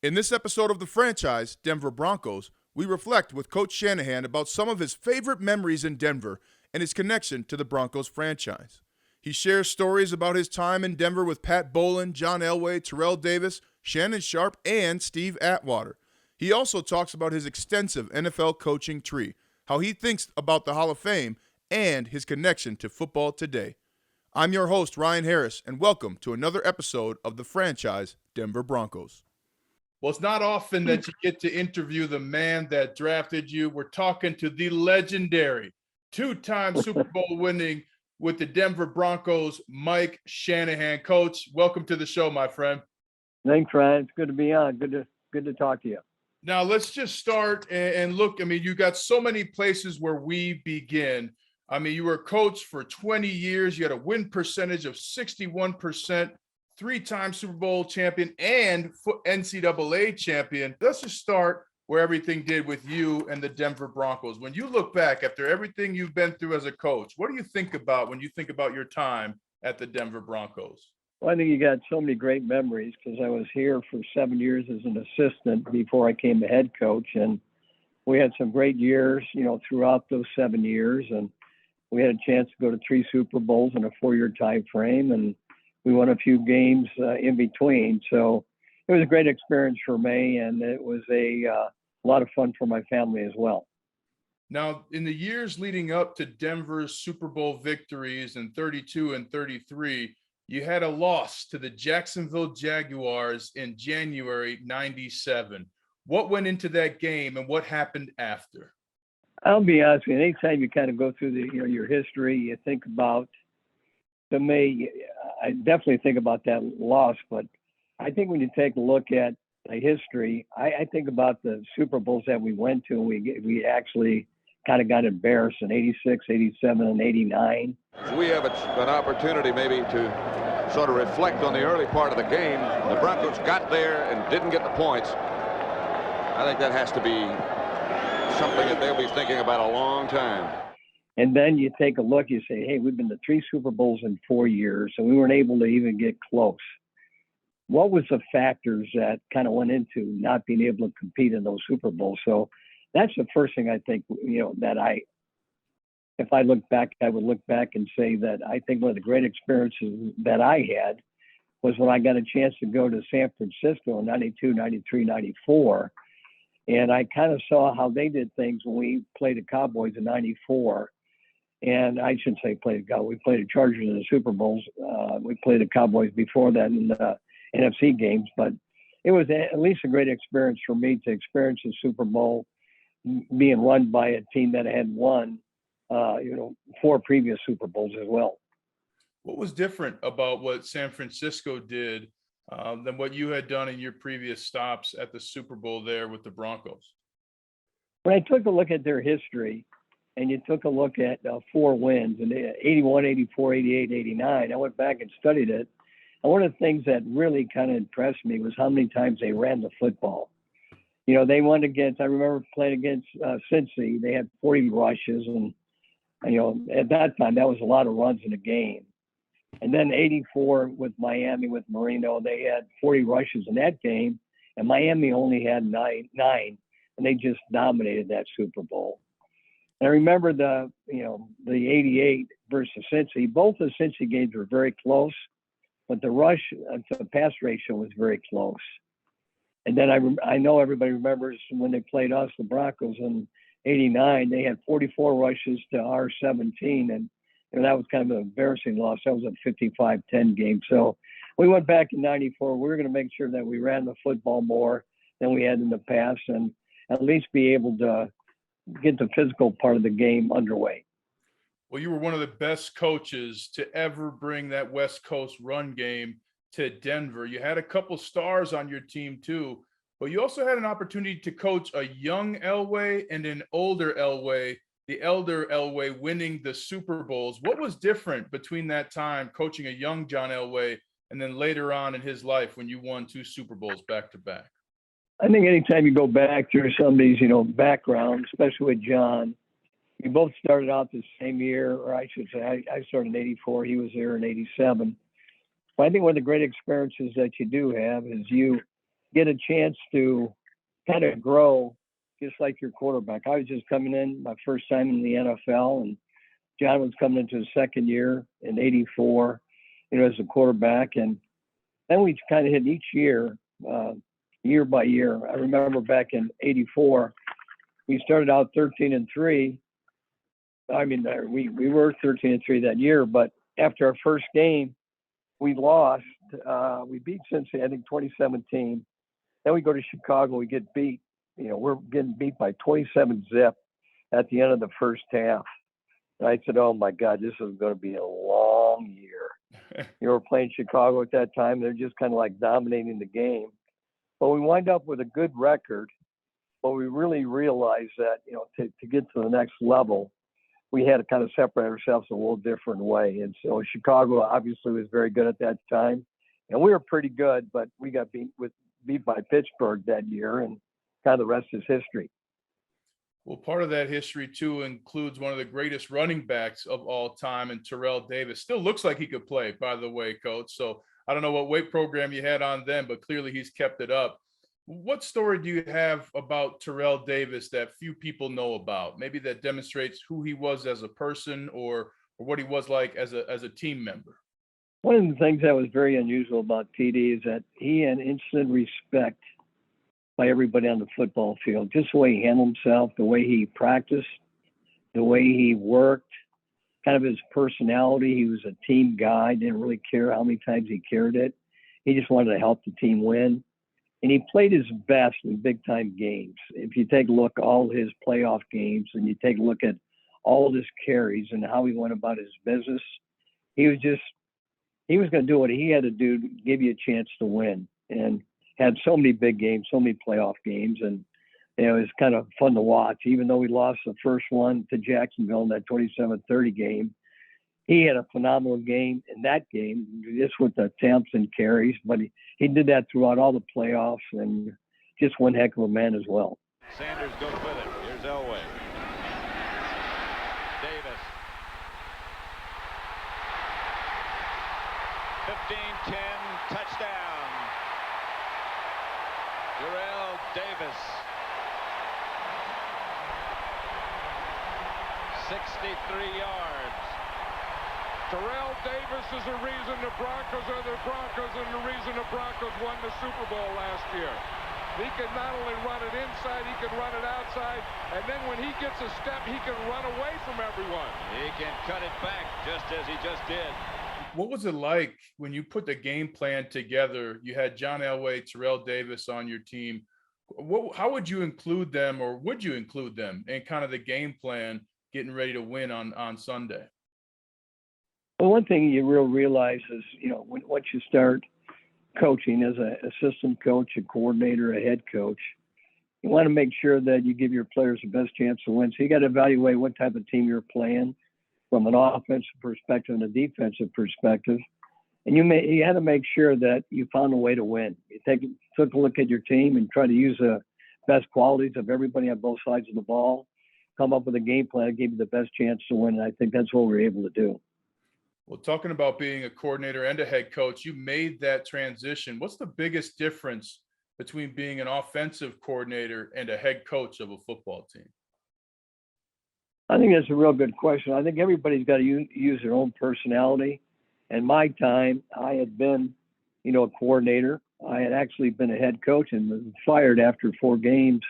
In this episode of the franchise, Denver Broncos, we reflect with Coach Shanahan about some of his favorite memories in Denver and his connection to the Broncos franchise. He shares stories about his time in Denver with Pat Bowlen, John Elway, Terrell Davis, Shannon Sharpe, and Steve Atwater. He also talks about his extensive NFL coaching tree, how he thinks about the Hall of Fame, and his connection to football today. I'm your host, Ryan Harris, and welcome to another episode of the franchise, Denver Broncos. Well, it's not often that you get to interview the man that drafted you. We're talking to the legendary, two-time Super Bowl winning with the Denver Broncos, Mike Shanahan. Coach, welcome to the show, my friend. Thanks, Ryan. It's good to be on. Good to talk to you. Now, let's just start and look. I mean, you got so many places where we begin. I mean, you were a coach for 20 years. You had a win percentage of 61%, three-time Super Bowl champion and NCAA champion. Let's just start where everything did with you and the Denver Broncos. When you look back after everything you've been through as a coach, what do you think about when you think about your time at the Denver Broncos? Well, I think you got so many great memories because I was here for 7 years as an assistant before I came the head coach. And we had some great years, throughout those 7 years. And we had a chance to go to 3 Super Bowls in a 4-year time frame. And we won a few games in between. So it was a great experience for me, and it was a lot of fun for my family as well. Now, in the years leading up to Denver's Super Bowl victories in 32 and 33, you had a loss to the Jacksonville Jaguars in January 97. What went into that game and what happened after? I'll be honest with you, anytime you kind of go through your history, you think about, to me, I definitely think about that loss, but I think when you take a look at the history, I think about the Super Bowls that we went to, and we actually kind of got embarrassed in 86, 87, and 89. We have an opportunity maybe to sort of reflect on the early part of the game. The Broncos got there and didn't get the points. I think that has to be something that they'll be thinking about a long time. And then you take a look, you say, hey, we've been to 3 Super Bowls in 4 years, and we weren't able to even get close. What was the factors that kind of went into not being able to compete in those Super Bowls? So that's the first thing I think, that if I look back, I would look back and say that I think one of the great experiences that I had was when I got a chance to go to San Francisco in 92, 93, 94. And I kind of saw how they did things when we played the Cowboys in 94. And I shouldn't say played the Cowboys. We played the Chargers in the Super Bowls. We played the Cowboys before that in the NFC games. But it was at least a great experience for me to experience the Super Bowl being run by a team that had won, 4 previous Super Bowls as well. What was different about what San Francisco did than what you had done in your previous stops at the Super Bowl there with the Broncos? When I took a look at their history and you took a look at 4 wins in 81, 84, 88, 89, I went back and studied it. And one of the things that really kind of impressed me was how many times they ran the football. They won against, I remember playing against Cincy. They had 40 rushes. And, at that time, that was a lot of runs in a game. And then 84 with Miami, with Marino, they had 40 rushes in that game. And Miami only had nine, and they just dominated that Super Bowl. And I remember the 88 versus Cincy. Both the Cincy games were very close, but the pass ratio was very close. And then I know everybody remembers when they played us, the Broncos, in 89, they had 44 rushes to our 17. And that was kind of an embarrassing loss. That was a 55-10 game. So we went back in 94. We were going to make sure that we ran the football more than we had in the past and at least be able to get the physical part of the game underway. Well, you were one of the best coaches to ever bring that West Coast run game to Denver. You had a couple stars on your team too, but you also had an opportunity to coach a young Elway and an older Elway, the elder Elway winning the Super Bowls. What was different between that time coaching a young John Elway and then later on in his life when you won 2 Super Bowls back to back? I think anytime you go back through somebody's, background, especially with John, we both started out the same year, or I should say I started in 84. He was there in 87. But I think one of the great experiences that you do have is you get a chance to kind of grow just like your quarterback. I was just coming in my first time in the NFL, and John was coming into his second year in '84, as a quarterback. And then we kind of hit each year, year by year. I remember back in '84, we started out 13-3. I mean, we were 13-3 that year, but after our first game, we lost. We beat Cincinnati, I think 2017. Then we go to Chicago, we get beat. We're getting beat by 27-zip at the end of the first half. And I said, oh my God, this is going to be a long year. We're playing Chicago at that time. They're just kind of like dominating the game. But we wind up with a good record. But we really realized that, to get to the next level, we had to kind of separate ourselves a little different way. And so Chicago obviously was very good at that time. And we were pretty good, but we got beat by Pittsburgh that year, and kind of the rest is history. Well, part of that history, too, includes one of the greatest running backs of all time, and Terrell Davis. Still looks like he could play, by the way, Coach. So I don't know what weight program you had on then, but clearly he's kept it up. What story do you have about Terrell Davis that few people know about? Maybe that demonstrates who he was as a person or what he was like as a team member. One of the things that was very unusual about TD is that he had instant respect by everybody on the football field. Just the way he handled himself, the way he practiced, the way he worked, kind of his personality. He was a team guy, didn't really care how many times he carried it. He just wanted to help the team win. And he played his best in big-time games. If you take a look at all his playoff games and you take a look at all of his carries and how he went about his business, he was going to do what he had to do to give you a chance to win. And had so many big games, so many playoff games, and it was kind of fun to watch. Even though we lost the first one to Jacksonville in that 27-30 game, he had a phenomenal game in that game, just with the attempts and carries. But he did that throughout all the playoffs, and just one heck of a man as well. Sanders goes with it. Here's Elway. Davis. 15-10 touchdown. Terrell Davis. 63 yards. Terrell Davis is the reason the Broncos are the Broncos and the reason the Broncos won the Super Bowl last year. He can not only run it inside, he can run it outside, and then when he gets a step, he can run away from everyone. He can cut it back just as he just did. What was it like when you put the game plan together? You had John Elway, Terrell Davis on your team. How would you include them, or would you include them in kind of the game plan getting ready to win on Sunday? Well, one thing you realize is, once you start coaching as an assistant coach, a coordinator, a head coach, you want to make sure that you give your players the best chance to win. So you got to evaluate what type of team you're playing from an offensive perspective and a defensive perspective. And you had to make sure that you found a way to win. You took a look at your team and try to use the best qualities of everybody on both sides of the ball, come up with a game plan that gave you the best chance to win. And I think that's what we were able to do. Well, talking about being a coordinator and a head coach, you made that transition. What's the biggest difference between being an offensive coordinator and a head coach of a football team? I think that's a real good question. I think everybody's got to use their own personality. In my time, I had been, a coordinator. I had actually been a head coach and was fired after 4 games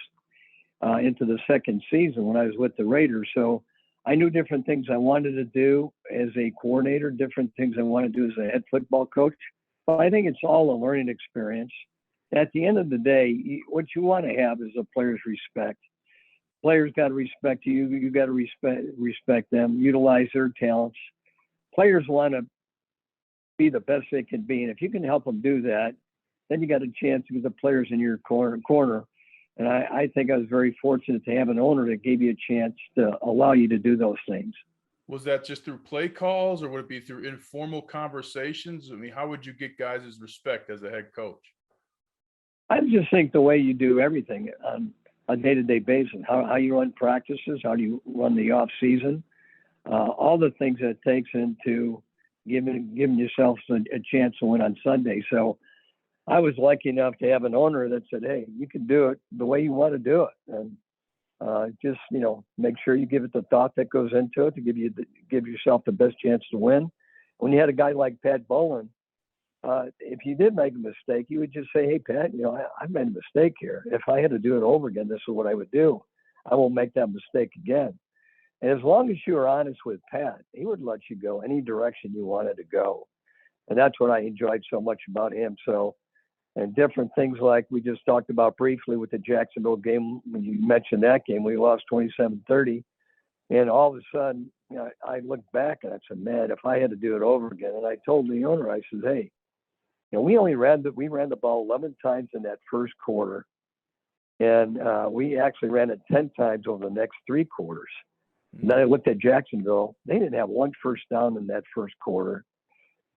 into the second season when I was with the Raiders. So I knew different things I wanted to do as a coordinator, different things I wanted to do as a head football coach. But I think it's all a learning experience. At the end of the day, what you want to have is a player's respect. Players got to respect you. You got to respect them, utilize their talents. Players want to be the best they can be. And if you can help them do that, then you got a chance to get the players in your corner. And I think I was very fortunate to have an owner that gave you a chance to allow you to do those things. Was that just through play calls, or would it be through informal conversations? I mean, how would you get guys' respect as a head coach? I just think the way you do everything on a day-to-day basis, how you run practices, how do you run the off season, all the things that it takes into giving yourself a chance to win on Sunday. So I was lucky enough to have an owner that said, "Hey, you can do it the way you want to do it, and just make sure you give it the thought that goes into it to give yourself the best chance to win." When you had a guy like Pat Bowlen, if you did make a mistake, you would just say, "Hey, Pat, I made a mistake here. If I had to do it over again, this is what I would do. I won't make that mistake again." And as long as you were honest with Pat, he would let you go any direction you wanted to go. And that's what I enjoyed so much about him. So, and different things like we just talked about briefly with the Jacksonville game, when you mentioned that game, we lost 27-30. And all of a sudden, I looked back and I said, "Man, if I had to do it over again." And I told the owner, I said, "Hey, we ran the ball 11 times in that first quarter. And we actually ran it 10 times over the next 3 quarters. And then I looked at Jacksonville. They didn't have 1 first down in that first quarter.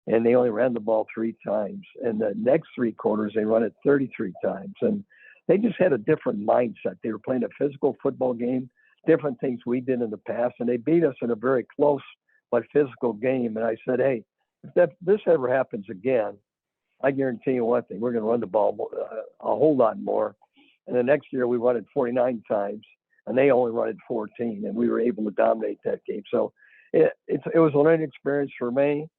And they only ran the ball 3 times. And the next 3 quarters, they run it 33 times. And they just had a different mindset. They were playing a physical football game, different things we did in the past. And they beat us in a very close but physical game. And I said, "Hey, if this ever happens again, I guarantee you one thing, we're going to run the ball a whole lot more." And the next year we run it 49 times, and they only run it 14, and we were able to dominate that game. So it was a learning experience for me.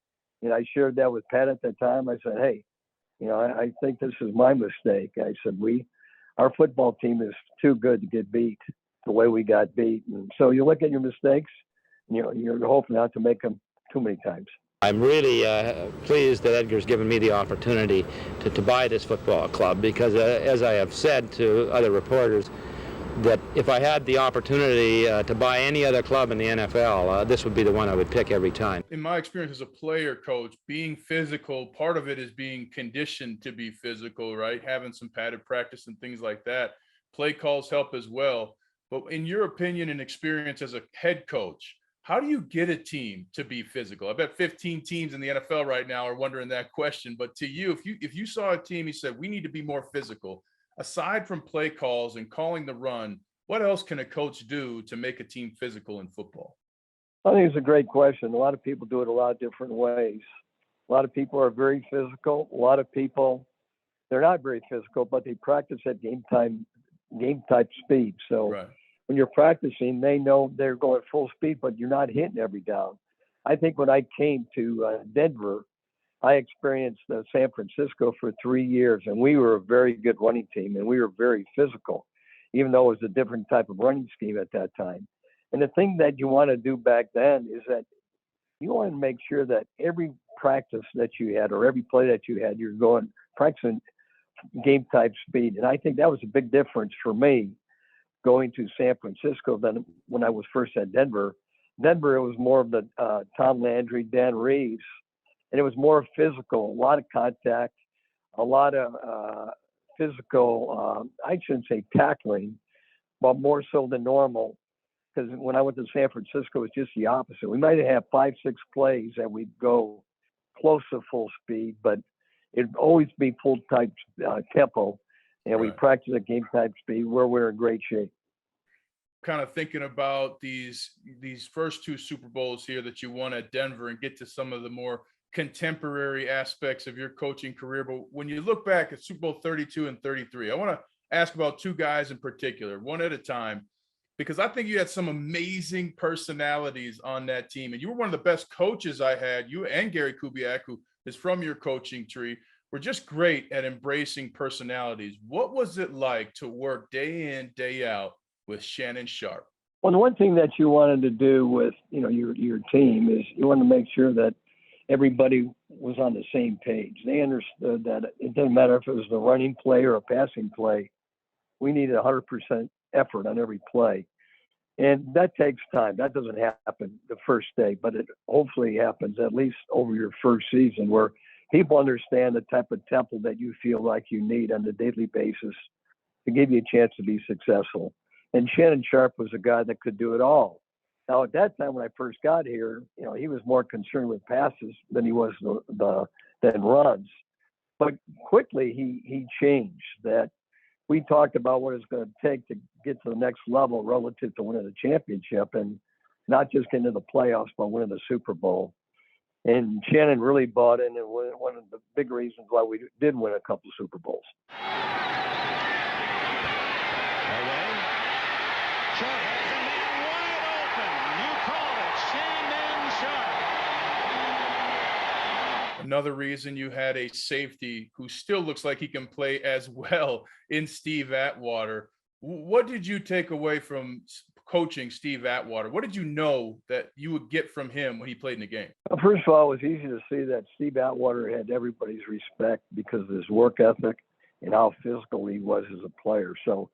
And I shared that with Pat at the time. I said, "Hey, I think this is my mistake." I said, our football team is too good to get beat the way we got beat. And so you look at your mistakes, and you're hoping not to make them too many times. I'm really pleased that Edgar's given me the opportunity to buy this football club because, as I have said to other reporters, that if I had the opportunity to buy any other club in the NFL, this would be the one I would pick every time. In my experience as a player, Coach, being physical, part of it is being conditioned to be physical, right? Having some padded practice and things like that. Play calls help as well. But in your opinion and experience as a head coach, how do you get a team to be physical? I bet 15 teams in the NFL right now are wondering that question. But to you, if you saw a team, you said, "We need to be more physical," aside from play calls and calling the run, what else can a coach do to make a team physical in football? I think it's a great question. A lot of people do it a lot of different ways. A lot of people are very physical. A lot of people, they're not very physical, but they practice at game type speed. So right. When you're practicing, they know they're going full speed, but you're not hitting every down. I think when I came to Denver, I experienced San Francisco for 3 years, and we were a very good running team, and we were very physical, even though it was a different type of running scheme at that time. And the thing that you want to do back then is that you want to make sure that every practice that you had or every play that you had, you're going practicing game type speed. And I think that was a big difference for me going to San Francisco than when I was first at Denver. Denver, it was more of the Tom Landry, Dan Reeves, and it was more physical, a lot of contact, a lot of physical, I shouldn't say tackling, but more so than normal. Because when I went to San Francisco, it was just the opposite. We might have 5, 6 plays that we'd go close to full speed, but it'd always be full type tempo. And we practice at game type speed where we're in great shape. Kind of thinking about these first 2 Super Bowls here that you won at Denver and get to some of the more contemporary aspects of your coaching career. But when you look back at Super Bowl 32 and 33, I want to ask about 2 guys in particular, one at a time, because I think you had some amazing personalities on that team. And you were one of the best coaches I had. You and Gary Kubiak, who is from your coaching tree, were just great at embracing personalities. What was it like to work day in, day out with Shannon Sharpe? Well, the one thing that you wanted to do with your team is you wanted to make sure that everybody was on the same page. They understood that it didn't matter if it was the running play or a passing play. We needed 100% effort on every play. And that takes time. That doesn't happen the first day, but it hopefully happens at least over your first season where people understand the type of tempo that you feel like you need on a daily basis to give you a chance to be successful. And Shannon Sharpe was a guy that could do it all. Now, at that time when I first got here, he was more concerned with passes than he was than runs. But quickly he changed that. We talked about what it's going to take to get to the next level relative to winning the championship and not just getting to the playoffs, but winning the Super Bowl. And Shannon really bought in, and one of the big reasons why we did win a couple Super Bowls. Sharpe has a man wide open. You called it. Shannon Sharpe. Another reason you had a safety who still looks like he can play as well in Steve Atwater. What did you take away from coaching Steve Atwater? What did you know that you would get from him when he played in the game? Well, first of all, it was easy to see that Steve Atwater had everybody's respect because of his work ethic and how physical he was as a player. So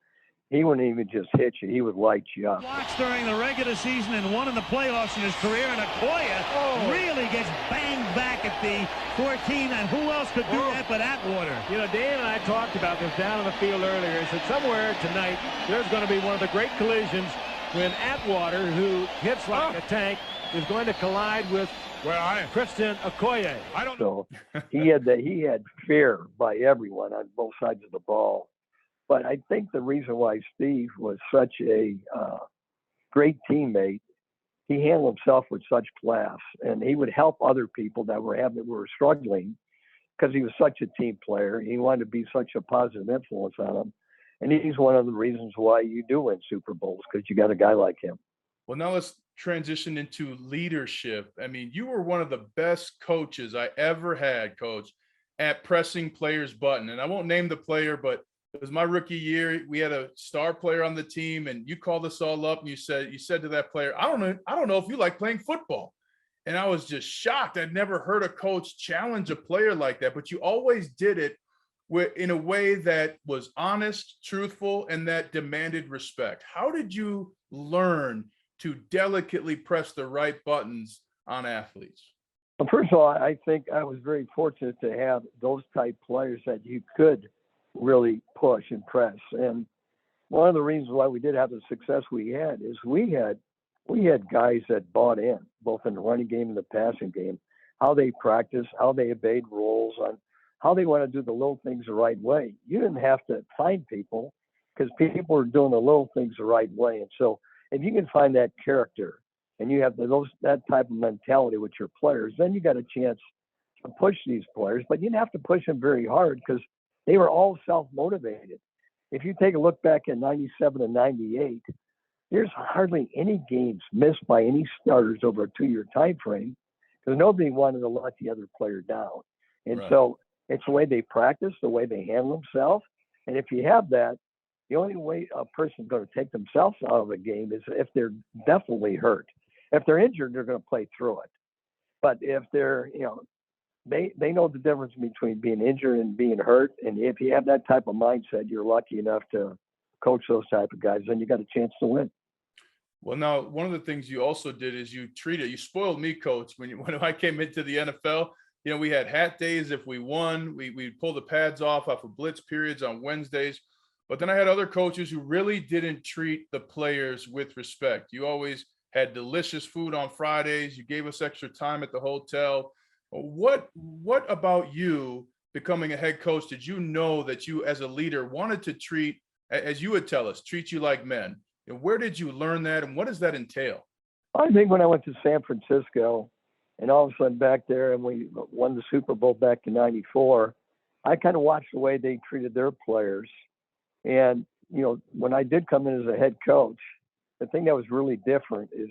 he wouldn't even just hit you. He would light you up. Blocks during the regular season and one in the playoffs in his career. And Okoye really gets banged back at the 14. And who else could do that but Atwater? You know, Dan and I talked about this down on the field earlier. He said somewhere tonight there's going to be one of the great collisions when Atwater, who hits like a tank, is going to collide with Christian Okoye. So he had fear by everyone on both sides of the ball. But I think the reason why Steve was such a great teammate, he handled himself with such class, and he would help other people that were struggling because he was such a team player. He wanted to be such a positive influence on them. And he's one of the reasons why you do win Super Bowls, because you got a guy like him. Well, now let's transition into leadership. I mean, you were one of the best coaches I ever had, Coach, at pressing players' button. And I won't name the player, but it was my rookie year. We had a star player on the team, and you called us all up and you said to that player, I don't know if you like playing football. And I was just shocked. I'd never heard a coach challenge a player like that, but you always did it in a way that was honest, truthful, and that demanded respect. How did you learn to delicately press the right buttons on athletes? Well, first of all, I think I was very fortunate to have those type players that you could really push and press. And one of the reasons why we did have the success we had is we had guys that bought in, both in the running game and the passing game, how they practiced, how they obeyed rules, on how they want to do the little things the right way. You didn't have to find people because people were doing the little things the right way. And so if you can find that character and you have that type of mentality with your players, then you got a chance to push these players. But you didn't have to push them very hard because they were all self-motivated. If you take a look back at 97 and 98, there's hardly any games missed by any starters over a 2-year time frame because nobody wanted to let the other player down. And so it's the way they practice, the way they handle themselves. And if you have that, the only way a person's going to take themselves out of a game is if they're definitely hurt. If they're injured, they're going to play through it. But if they're, they know the difference between being injured and being hurt. And if you have that type of mindset, you're lucky enough to coach those type of guys, then you got a chance to win. Well, now, one of the things you also did is you spoiled me, Coach, when I came into the NFL. We had hat days. If we won, we'd pull the pads off of blitz periods on Wednesdays. But then I had other coaches who really didn't treat the players with respect. You always had delicious food on Fridays. You gave us extra time at the hotel. What about you becoming a head coach did you know that you as a leader wanted to treat, as you would tell us, treat you like men? And where did you learn that, and what does that entail? I think when I went to San Francisco, and all of a sudden back there, and we won the Super Bowl back in '94, I kind of watched the way they treated their players. And, when I did come in as a head coach, the thing that was really different is,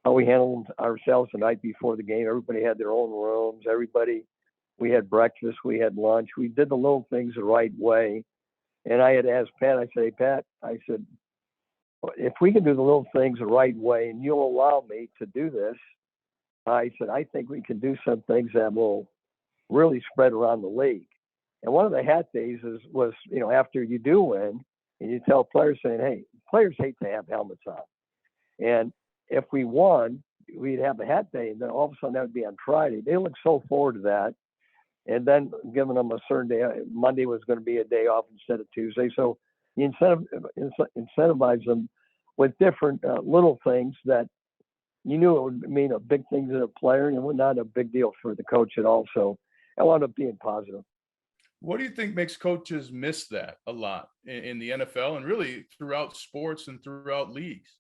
how we handled ourselves the night before the game. Everybody had their own rooms. We had breakfast, we had lunch. We did the little things the right way. And I had asked Pat, I said, hey, Pat, I said, if we can do the little things the right way and you'll allow me to do this, I said, I think we can do some things that will really spread around the league. And one of the hat days was, after you do win, and you tell players saying, hey, players hate to have helmets on. And if we won, we'd have a hat day, and then all of a sudden that would be on Friday. They look so forward to that. And then giving them a certain day, Monday was going to be a day off instead of Tuesday. So you incentivize them with different little things that you knew it would mean a big thing to the player, and it was not a big deal for the coach at all. So I wound up being positive. What do you think makes coaches miss that a lot in the NFL and really throughout sports and throughout leagues?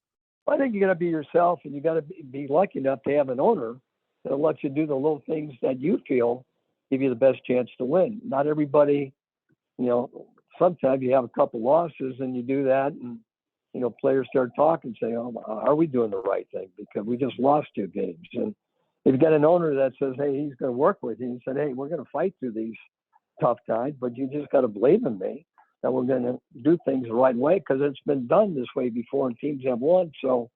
I think you got to be yourself, and you got to be lucky enough to have an owner They'll let you do the little things that you feel give you the best chance to win. Not everybody, sometimes you have a couple losses and you do that, and players start talking, saying, "Oh, are we doing the right thing? Because we just lost 2 games." And if you've got an owner that says, "Hey, he's going to work with you," and said, "Hey, we're going to fight through these tough times, but you just got to believe in me that we're going to do things the right way because it's been done this way before and teams have won. So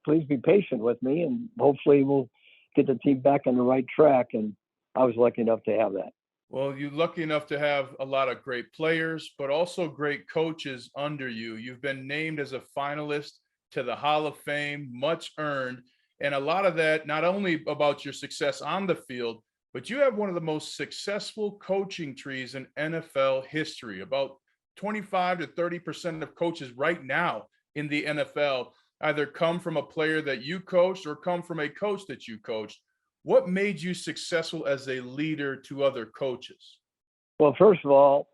please be patient with me, and hopefully we'll get the team back on the right track." And I was lucky enough to have that. Well, you're lucky enough to have a lot of great players, but also great coaches under you. You've been named as a finalist to the Hall of Fame, much earned. And a lot of that, not only about your success on the field, but you have one of the most successful coaching trees in NFL history. About 25 to 30% of coaches right now in the NFL either come from a player that you coached or come from a coach that you coached. What made you successful as a leader to other coaches? Well, first of all,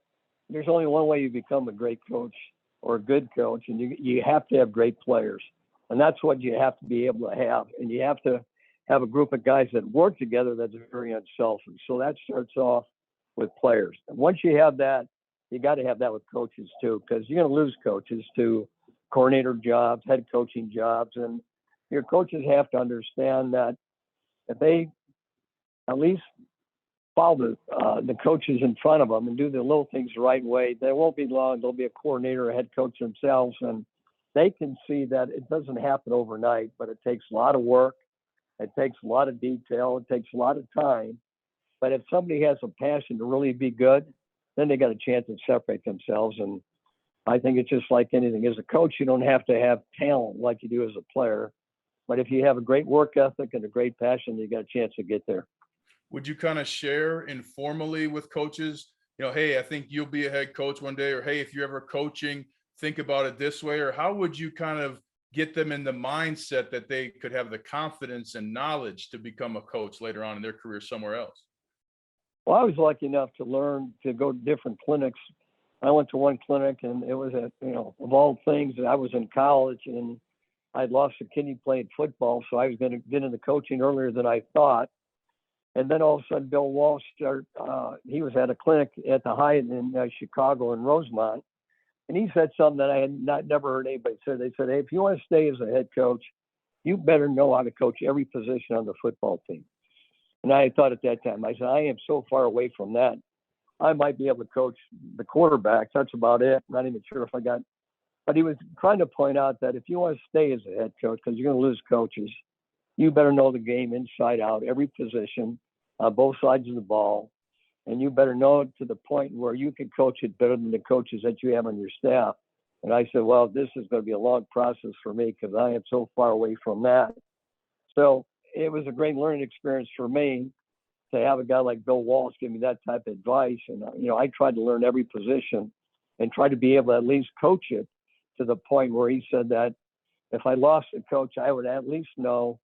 there's only one way you become a great coach or a good coach, and you have to have great players. And that's what you have to be able to have. And you have to have a group of guys that work together that's very unselfish. So that starts off with players. And once you have that, you got to have that with coaches too, because you're going to lose coaches to coordinator jobs, head coaching jobs. And your coaches have to understand that if they at least follow the coaches in front of them and do the little things the right way, they won't be long. They'll be a coordinator or a head coach themselves, and they can see that it doesn't happen overnight, but it takes a lot of work. It takes a lot of detail. It takes a lot of time. But if somebody has a passion to really be good, then they got a chance to separate themselves. And I think it's just like anything. As a coach, you don't have to have talent like you do as a player. But if you have a great work ethic and a great passion, you got a chance to get there. Would you kind of share informally with coaches, hey, I think you'll be a head coach one day, or hey, if you're ever coaching, think about it this way? Or how would you kind of get them in the mindset that they could have the confidence and knowledge to become a coach later on in their career somewhere else? Well, I was lucky enough to learn to go to different clinics. I went to one clinic, and it was of all things, I was in college and I'd lost a kidney playing football, so I was going to get into coaching earlier than I thought. And then all of a sudden, Bill Walsh he was at a clinic at the Hyatt in Chicago in Rosemont, and he said something that I had never heard anybody say. They said, "Hey, if you want to stay as a head coach, you better know how to coach every position on the football team." And I thought at that time, I said, I am so far away from that. I might be able to coach the quarterbacks. That's about it. I'm not even sure if I got. But he was trying to point out that if you want to stay as a head coach, because you're going to lose coaches, you better know the game inside out, every position, both sides of the ball. And you better know it to the point where you can coach it better than the coaches that you have on your staff. And I said, well, this is going to be a long process for me because I am so far away from that. So it was a great learning experience for me to have a guy like Bill Walsh give me that type of advice. And, I tried to learn every position and try to be able to at least coach it to the point where he said that if I lost a coach, I would at least know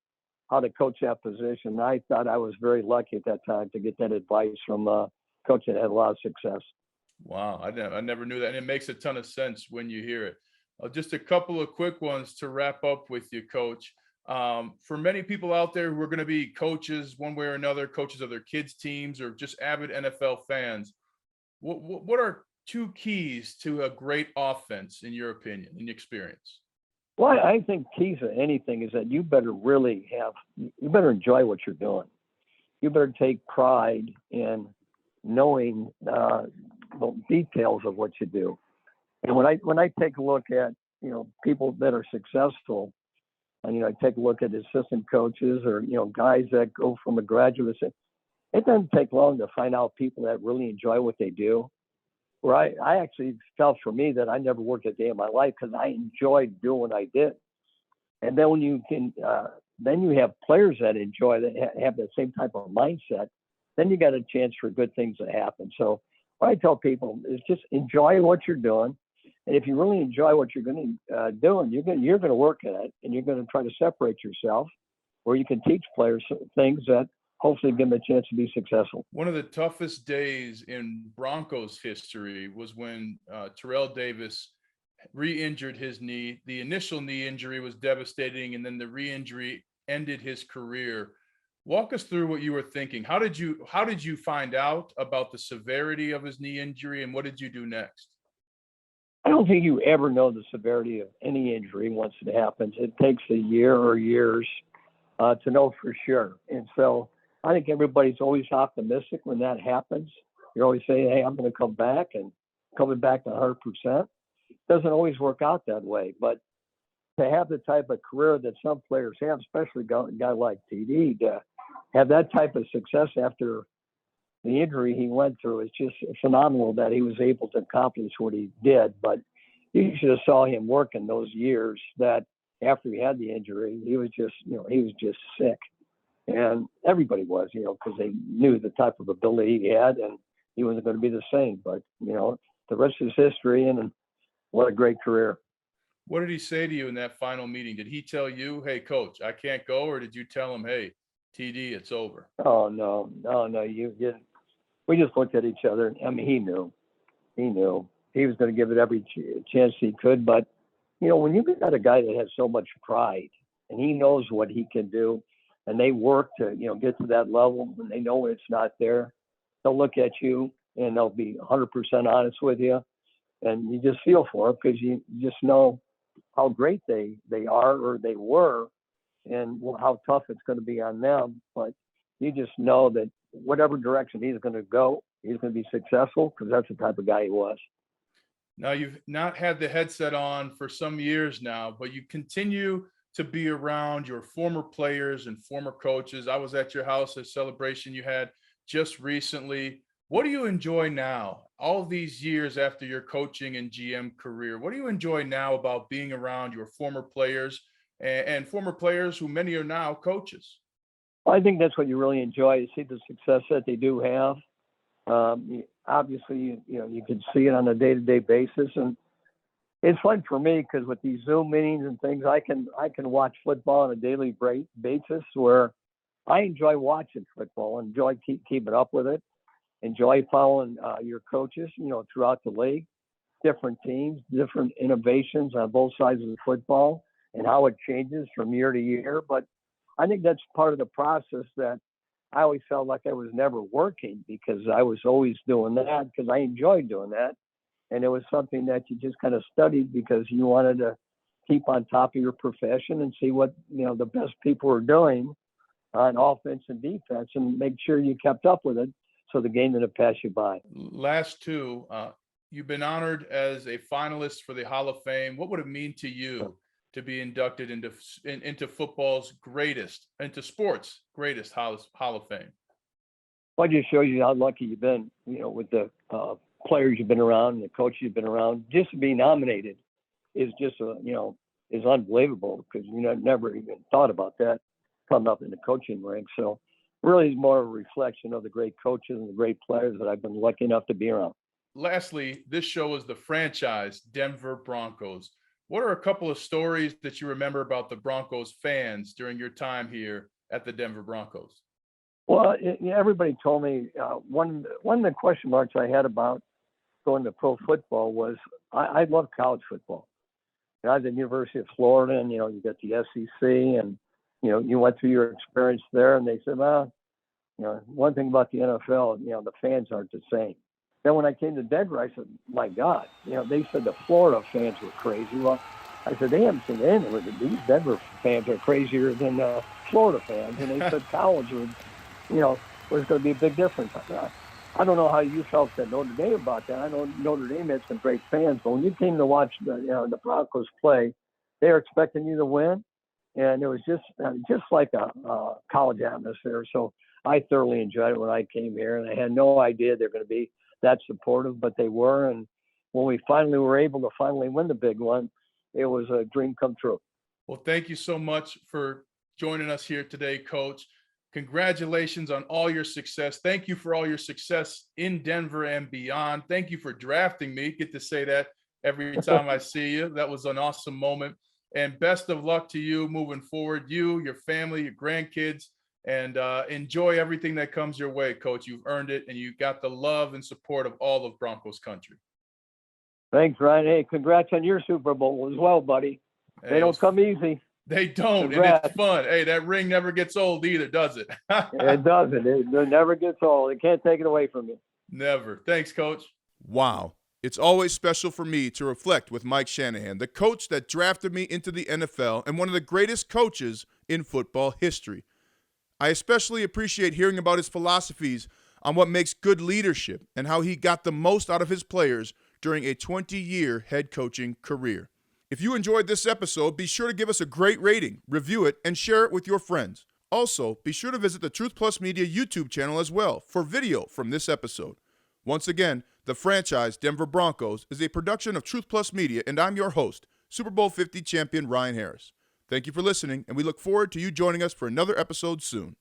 how to coach that position. I thought I was very lucky at that time to get that advice from a coach that had a lot of success. Wow, I never knew that. And it makes a ton of sense when you hear it. Just a couple of quick ones to wrap up with you, Coach. For many people out there who are going to be coaches one way or another, coaches of their kids' teams or just avid NFL fans, what are 2 keys to a great offense, in your opinion, in your experience? Well, I think keys to anything is that you better you better enjoy what you're doing. You better take pride in knowing the details of what you do. And when I take a look at, people that are successful, and, I take a look at assistant coaches or, guys that go from a graduate, it doesn't take long to find out people that really enjoy what they do. Where I actually felt for me that I never worked a day in my life because I enjoyed doing what I did. And then when you can, then you have players that enjoy that have the same type of mindset, then you got a chance for good things to happen. So what I tell people is just enjoy what you're doing. And if you really enjoy what you're going to doing, you're going to work at it, and you're going to try to separate yourself, where you can teach players things that hopefully give them a chance to be successful. One of the toughest days in Broncos history was when Terrell Davis re-injured his knee. The initial knee injury was devastating, and then the re-injury ended his career. Walk us through what you were thinking. How did you find out about the severity of his knee injury, and what did you do next? I don't think you ever know the severity of any injury once it happens. It takes a year or years to know for sure. And so I think everybody's always optimistic when that happens. You're always saying, hey, I'm going to come back, and coming back to 100%. Doesn't always work out that way. But to have the type of career that some players have, especially a guy like TD, to have that type of success after the injury he went through is just phenomenal that he was able to accomplish what he did. But you should have saw him working those years that after he had the injury, he was just sick. And everybody was, because they knew the type of ability he had, and he wasn't going to be the same. But, the rest is history, and what a great career. What did he say to you in that final meeting? Did he tell you, hey, coach, I can't go? Or did you tell him, hey, TD, it's over? Oh, no, you didn't. We just looked at each other. I mean, he knew he was going to give it every chance he could. But, when you got a guy that has so much pride and he knows what he can do, and they work to, get to that level, and they know it's not there, they'll look at you and they'll be 100% honest with you. And you just feel for them because you just know how great they are, or they were, and how tough it's going to be on them. But you just know that whatever direction he's going to go, he's going to be successful, because that's the type of guy he was. Now, you've not had the headset on for some years now, but you continue to be around your former players and former coaches. I was at your house, a celebration you had just recently. What do you enjoy now, all these years after your coaching and GM career? What do you enjoy now about being around your former players and former players who many are now coaches? I think that's what you really enjoy. You see the success that they do have. Obviously, you can see it on a day-to-day basis, and it's fun for me because with these Zoom meetings and things, I can watch football on a daily basis, where I enjoy watching football, enjoy keeping up with it, enjoy following your coaches, throughout the league, different teams, different innovations on both sides of the football, and how it changes from year to year. But I think that's part of the process that I always felt like I was never working, because I was always doing that because I enjoyed doing that. And it was something that you just kind of studied because you wanted to keep on top of your profession and see what, the best people were doing on offense and defense, and make sure you kept up with it so the game didn't pass you by. Last two, you've been honored as a finalist for the Hall of Fame. What would it mean to you to be inducted into football's greatest, into sports' greatest Hall of Fame? Well, it just shows you how lucky you've been, with the players you've been around and the coaches you've been around. Just to be nominated is just, is unbelievable, because never even thought about that coming up in the coaching ranks. So really is more a reflection of the great coaches and the great players that I've been lucky enough to be around. Lastly, this show is the franchise Denver Broncos. What are a couple of stories that you remember about the Broncos fans during your time here at the Denver Broncos? Well, everybody told me one of the question marks I had about going to pro football was I love college football. I was at the University of Florida, and you got the SEC, and you went through your experience there, and they said, well, one thing about the NFL, the fans aren't the same. Then when I came to Denver, I said, my God, they said the Florida fans were crazy. Well, I said, they haven't seen anything with it. These Denver fans are crazier than Florida fans. And they said college was going to be a big difference. I don't know how you felt at Notre Dame about that. I know Notre Dame had some great fans, but when you came to watch the Broncos play, they were expecting you to win. And it was just like a college atmosphere. So I thoroughly enjoyed it when I came here, and I had no idea they're going to be that supportive, but they were. And when we finally were able to win the big one, it was a dream come true. Well, thank you so much for joining us here today, Coach. Congratulations on all your success. Thank you for all your success in Denver and beyond. Thank you for drafting me. Get to say that every time I see you. That was an awesome moment. And best of luck to you moving forward, you, your family, your grandkids, and enjoy everything that comes your way, Coach. You've earned it, and you got the love and support of all of Broncos country. Thanks, Ryan. Hey, congrats on your Super Bowl as well, buddy. They don't come easy. They don't, Congrats. and it's fun. Hey, that ring never gets old either, does it? It doesn't. It never gets old. It can't take it away from you. Never. Thanks, Coach. Wow. It's always special for me to reflect with Mike Shanahan, the coach that drafted me into the NFL and one of the greatest coaches in football history. I especially appreciate hearing about his philosophies on what makes good leadership and how he got the most out of his players during a 20-year head coaching career. If you enjoyed this episode, be sure to give us a great rating, review it, and share it with your friends. Also, be sure to visit the Truth Plus Media YouTube channel as well for video from this episode. Once again, the franchise Denver Broncos is a production of Truth Plus Media, and I'm your host, Super Bowl 50 champion Ryan Harris. Thank you for listening, and we look forward to you joining us for another episode soon.